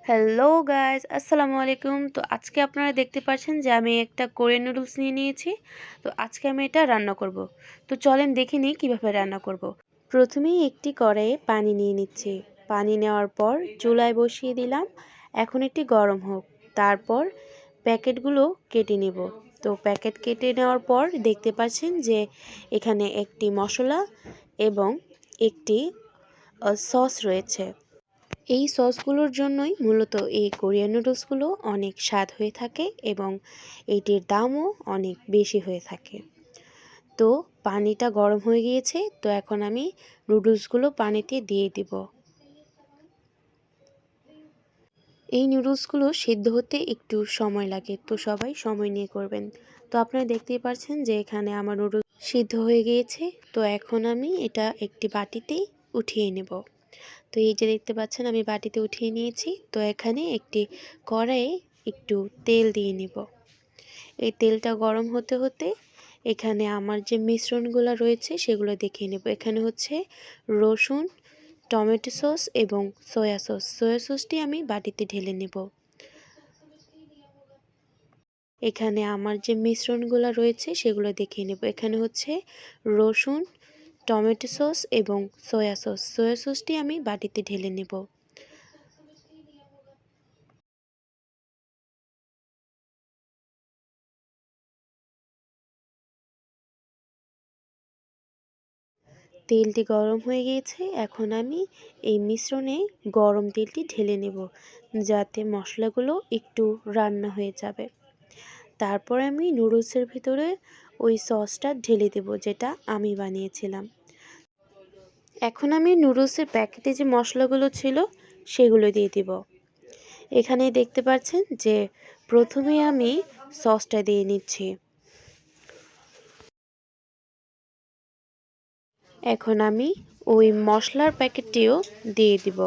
Hello guys, আসসালামু আলাইকুম। তো আজকে আপনারা দেখতে পাচ্ছেন যে আমি একটা কোরিয়ান নুডলস নিয়ে নিয়েছি। তো আজকে আমি এটা রান্না করব। তো চলেন দেখে নিই কীভাবে রান্না করব। প্রথমেই একটি কড়াইয়ে পানি নিয়ে নিচ্ছি। পানি নেওয়ার পর চুলায় বসিয়ে দিলাম। এখন এটি গরম হোক। তারপর প্যাকেটগুলো কেটে নেব। তো প্যাকেট কেটে নেওয়ার পর দেখতে পাচ্ছেন যে এখানে একটি মশলা এবং একটি সস রয়েছে। এই সসগুলোর জন্যই মূলত এই কোরিয়ান নুডলসগুলো অনেক স্বাদ হয়ে থাকে এবং এটির দামও অনেক বেশি হয়ে থাকে। তো পানিটা গরম হয়ে গিয়েছে, তো এখন আমি নুডলসগুলো পানিতে দিয়ে দিব। এই নুডলসগুলো সিদ্ধ হতে একটু সময় লাগে, তো সবাই সময় নিয়ে করবেন। তো আপনারা দেখতেই পাচ্ছেন যে এখানে আমার নুডলস সিদ্ধ হয়ে গিয়েছে। তো এখন আমি এটা একটি বাটিতে উঠিয়ে নেব। তো এই যে দেখতে পাচ্ছেন আমি বাটিতে উঠিয়ে নিয়েছি। তো এখানে একটি কড়াইয়ে একটু তেল দিয়ে নিব। এই তেলটা গরম হতে হতে এখানে আমার যে মিশ্রণগুলো রয়েছে সেগুলো দেখিয়ে নেব। এখানে হচ্ছে রসুন, টমেটো সস এবং সয়া সস। সয়া সসটি আমি বাটিতে ঢেলে নেব। এখানে আমার যে মিশ্রণগুলো রয়েছে সেগুলো দেখিয়ে নেব। এখানে হচ্ছে রসুন, টমেটো সস এবং সয়া সস। সয়া সসটি আমি বাটিতে ঢেলে নেব। তেলটি গরম হয়ে গিয়েছে। এখন আমি এই মিশ্রণে গরম তেলটি ঢেলে নেব, যাতে মশলাগুলো একটু রান্না হয়ে যাবে। তারপর আমি নুডলসের ভিতরে ওই সসটা ঢেলে দেব, যেটা আমি বানিয়েছিলাম। এখন আমি নুডলসের প্যাকেটে যে মশলাগুলো ছিল সেগুলো দিয়ে দিব। এখানে দেখতে পাচ্ছেন যে প্রথমে আমি সসটা দিয়ে নিচ্ছি। এখন আমি ওই মশলার প্যাকেটটিও দিয়ে দিব।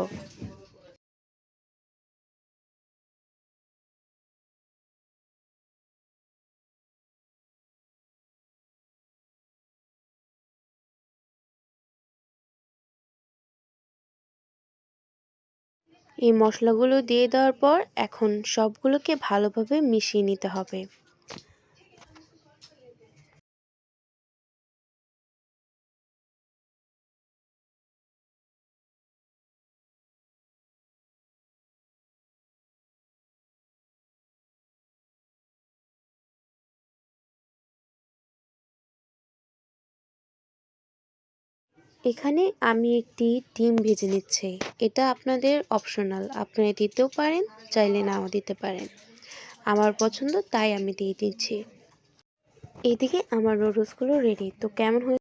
এই মশলাগুলো দিয়ে দেওয়ার পর এখন সবগুলোকে ভালোভাবে মিশিয়ে নিতে হবে। এখানে আমি একটি ডিম ভেজে নিচ্ছি। এটা আপনাদের অপশনাল, আপনারা দিতেও পারেন, চাইলে নাও দিতে পারেন। আমার পছন্দ তাই আমি দিয়ে দিচ্ছি। এইদিকে আমার নুডলসগুলো রেডি। তো কেমন হয়েছে